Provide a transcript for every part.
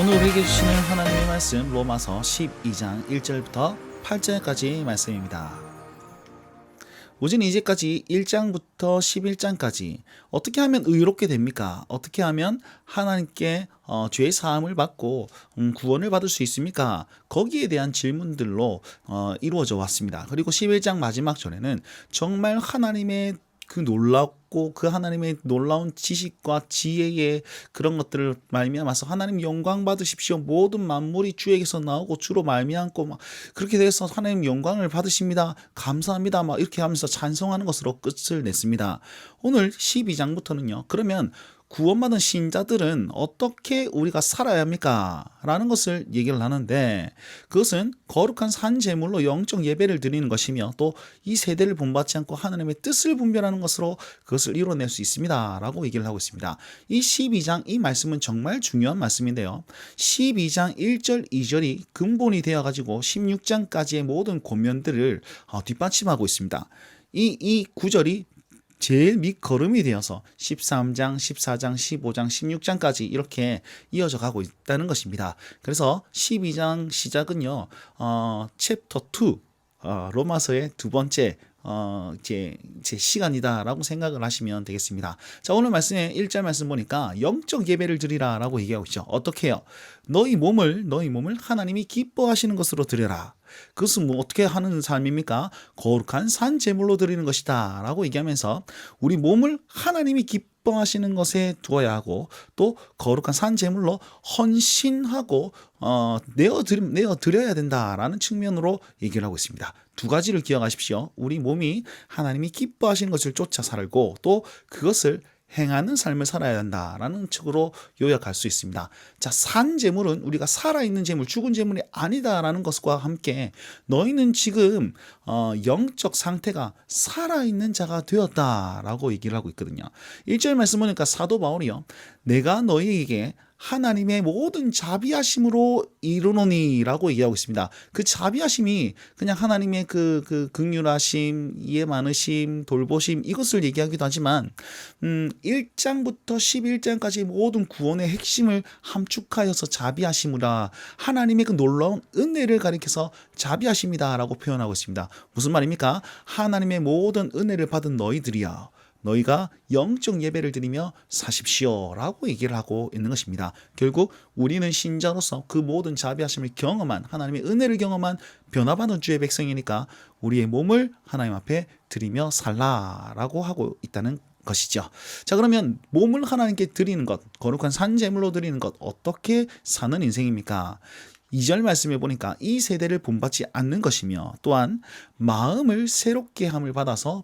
오늘 우리에게 주시는 하나님의 말씀 로마서 12장 1절부터 8절까지 말씀입니다. 우리는 이제까지 1장부터 11장까지 어떻게 하면 의롭게 됩니까? 어떻게 하면 하나님께 죄의 사함을 받고 구원을 받을 수 있습니까? 거기에 대한 질문들로 이루어져 왔습니다. 그리고 11장 마지막 절에는 정말 하나님의 그 놀랍고 그 하나님의 놀라운 지식과 지혜의 그런 것들을 말미암아서 하나님 영광 받으십시오. 모든 만물이 주에게서 나오고 주로 말미암고 막 그렇게 돼서 하나님 영광을 받으십니다. 감사합니다. 막 이렇게 하면서 찬송하는 것으로 끝을 냈습니다. 오늘 12장부터는요. 그러면 구원받은 신자들은 어떻게 우리가 살아야 합니까? 라는 것을 얘기를 하는데 그것은 거룩한 산제물로 영적 예배를 드리는 것이며 또 이 세대를 본받지 않고 하나님의 뜻을 분별하는 것으로 그것을 이뤄낼 수 있습니다. 라고 얘기를 하고 있습니다. 이 12장 이 말씀은 정말 중요한 말씀인데요. 12장 1절 2절이 근본이 되어가지고 16장까지의 모든 권면들을 뒷받침하고 있습니다. 이 구절이 제일 밑거름이 되어서 13장, 14장, 15장, 16장까지 이렇게 이어져 가고 있다는 것입니다. 그래서 12장 시작은요, 챕터 2, 로마서의 두 번째 제 시간이다라고 생각을 하시면 되겠습니다. 자, 오늘 말씀에 1절 말씀 보니까 영적 예배를 드리라라고 얘기하고 있죠. 어떻게 해요? 너희 몸을 하나님이 기뻐하시는 것으로 드려라. 그것은 뭐 어떻게 하는 삶입니까? 거룩한 산 제물로 드리는 것이다 라고 얘기하면서 우리 몸을 하나님이 기뻐하시는 것에 두어야 하고 또 거룩한 산 제물로 헌신하고 내어 드려야 된다라는 측면으로 얘기를 하고 있습니다. 두 가지를 기억하십시오. 우리 몸이 하나님이 기뻐하시는 것을 쫓아 살고 또 그것을 행하는 삶을 살아야 한다라는 측으로 요약할 수 있습니다. 자, 산 제물은 우리가 살아있는 제물, 죽은 제물이 아니다라는 것과 함께 너희는 지금 영적 상태가 살아있는 자가 되었다라고 얘기를 하고 있거든요. 1절 말씀 보니까 사도 바울이요. 내가 너희에게 하나님의 모든 자비하심으로 이르노니라고 얘기하고 있습니다. 그 자비하심이 그냥 하나님의 그 긍휼하심, 이해 많으심, 돌보심 이것을 얘기하기도 하지만 1장부터 11장까지 모든 구원의 핵심을 함축하여서 자비하심이라 하나님의 그 놀라운 은혜를 가리켜서 자비하심이다라고 표현하고 있습니다. 무슨 말입니까? 하나님의 모든 은혜를 받은 너희들이야. 너희가 영적 예배를 드리며 사십시오 라고 얘기를 하고 있는 것입니다. 결국 우리는 신자로서 그 모든 자비하심을 경험한 하나님의 은혜를 경험한 변화받은 주의 백성이니까 우리의 몸을 하나님 앞에 드리며 살라라고 하고 있다는 것이죠. 자, 그러면 몸을 하나님께 드리는 것, 거룩한 산제물로 드리는 것 어떻게 사는 인생입니까? 2절 말씀해 보니까 이 세대를 본받지 않는 것이며 또한 마음을 새롭게 함을 받아서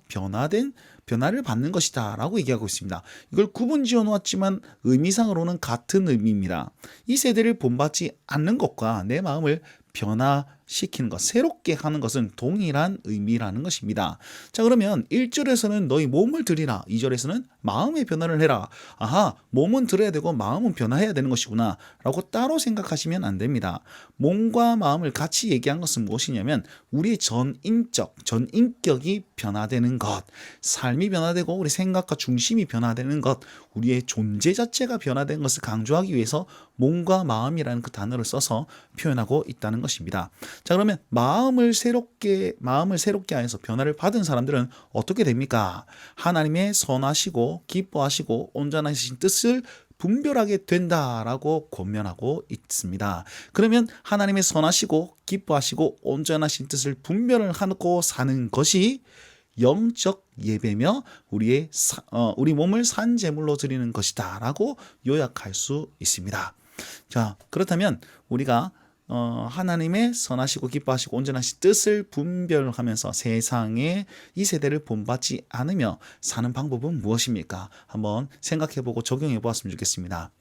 변화를 받는 것이다 라고 얘기하고 있습니다. 이걸 구분 지어 놓았지만 의미상으로는 같은 의미입니다. 이 세대를 본받지 않는 것과 내 마음을 변화시키는 것, 새롭게 하는 것은 동일한 의미라는 것입니다. 자, 그러면 1절에서는 너희 몸을 드리라, 2절에서는 마음의 변화를 해라. 아하, 몸은 드려야 되고 마음은 변화해야 되는 것이구나 라고 따로 생각하시면 안 됩니다. 몸과 마음을 같이 얘기한 것은 무엇이냐면 우리의 전인격이 변화되는 것, 삶이 변화되고 우리 생각과 중심이 변화되는 것, 우리의 존재 자체가 변화된 것을 강조하기 위해서 몸과 마음이라는 그 단어를 써서 표현하고 있다는 것입니다. 자, 그러면 마음을 새롭게 하여서 변화를 받은 사람들은 어떻게 됩니까? 하나님의 선하시고 기뻐하시고 온전하신 뜻을 분별하게 된다라고 권면하고 있습니다. 그러면 하나님의 선하시고 기뻐하시고 온전하신 뜻을 분별을 하고 사는 것이 영적 예배며 우리 몸을 산 제물로 드리는 것이다라고 요약할 수 있습니다. 자, 그렇다면 우리가 하나님의 선하시고 기뻐하시고 온전하신 뜻을 분별하면서 세상에 이 세대를 본받지 않으며 사는 방법은 무엇입니까? 한번 생각해보고 적용해 보았으면 좋겠습니다.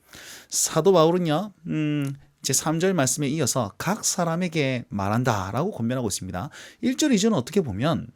사도 바울은요, 제 3절 말씀에 이어서 각 사람에게 말한다라고 권면하고 있습니다. 1절, 2절은 어떻게 보면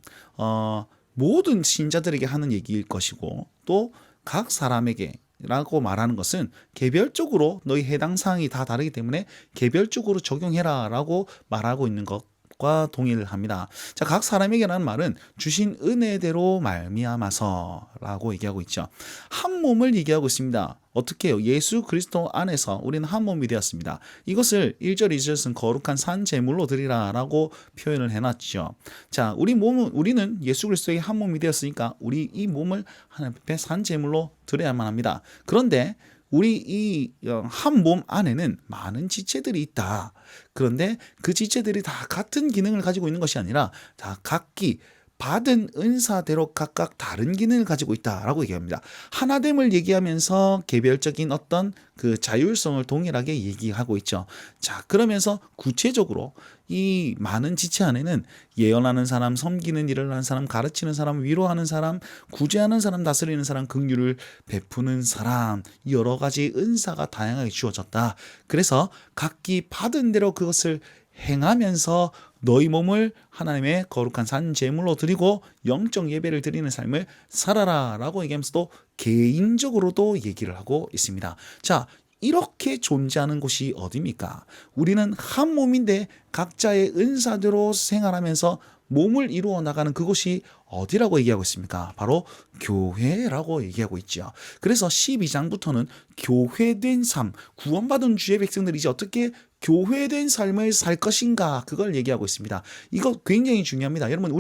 모든 신자들에게 하는 얘기일 것이고 또 각 사람에게 라고 말하는 것은 개별적으로 너희 해당 사항이 다 다르기 때문에 개별적으로 적용해라 라고 말하고 있는 것 것과 동일합니다. 자, 각 사람에게라는 말은 주신 은혜대로 말미암아서라고 얘기하고 있죠. 한 몸을 얘기하고 있습니다. 어떻게 해요? 예수 그리스도 안에서 우리는 한 몸이 되었습니다. 이것을 1절, 2절은 거룩한 산 제물로 드리라 라고 표현을 해놨죠. 자, 우리는 예수 그리스도의 한 몸이 되었으니까 우리 이 몸을 하나님 앞에 산 제물로 드려야만 합니다. 그런데 우리 이 한 몸 안에는 많은 지체들이 있다. 그런데 그 지체들이 다 같은 기능을 가지고 있는 것이 아니라 다 각기 받은 은사대로 각각 다른 기능을 가지고 있다라고 얘기합니다. 하나됨을 얘기하면서 개별적인 어떤 그 자율성을 동일하게 얘기하고 있죠. 자, 그러면서 구체적으로 이 많은 지체 안에는 예언하는 사람, 섬기는 일을 하는 사람, 가르치는 사람, 위로하는 사람, 구제하는 사람, 다스리는 사람, 긍휼을 베푸는 사람, 여러 가지 은사가 다양하게 주어졌다. 그래서 각기 받은 대로 그것을 행하면서 너희 몸을 하나님의 거룩한 산 제물로 드리고 영적 예배를 드리는 삶을 살아라 라고 얘기하면서도 개인적으로도 얘기를 하고 있습니다. 자, 이렇게 존재하는 곳이 어디입니까? 우리는 한 몸인데 각자의 은사대로 생활하면서 몸을 이루어 나가는 그곳이 어디라고 얘기하고 있습니까? 바로 교회라고 얘기하고 있죠. 그래서 12장부터는 교회된 삶, 구원받은 주의 백성들이 이제 어떻게 교회된 삶을 살 것인가, 그걸 얘기하고 있습니다. 이거 굉장히 중요합니다. 여러분,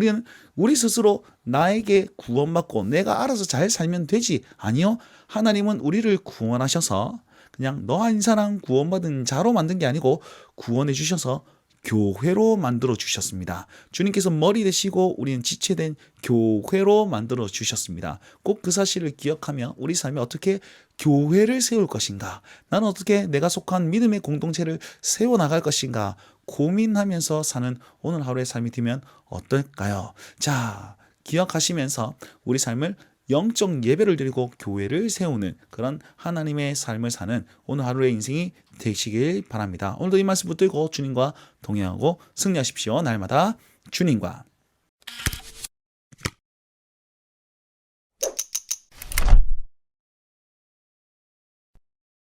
우리 스스로 나에게 구원받고 내가 알아서 잘 살면 되지. 아니요. 하나님은 우리를 구원하셔서 그냥 너 한 사람 구원받은 자로 만든 게 아니고 구원해 주셔서 교회로 만들어 주셨습니다. 주님께서 머리 되시고 우리는 지체된 교회로 만들어 주셨습니다. 꼭 그 사실을 기억하며 우리 삶에 어떻게 교회를 세울 것인가, 나는 어떻게 내가 속한 믿음의 공동체를 세워나갈 것인가 고민하면서 사는 오늘 하루의 삶이 되면 어떨까요? 자, 기억하시면서 우리 삶을 영적 예배를 드리고 교회를 세우는 그런 하나님의 삶을 사는 오늘 하루의 인생이 되시길 바랍니다. 오늘도 이 말씀 붙들고 주님과 동행하고 승리하십시오. 날마다 주님과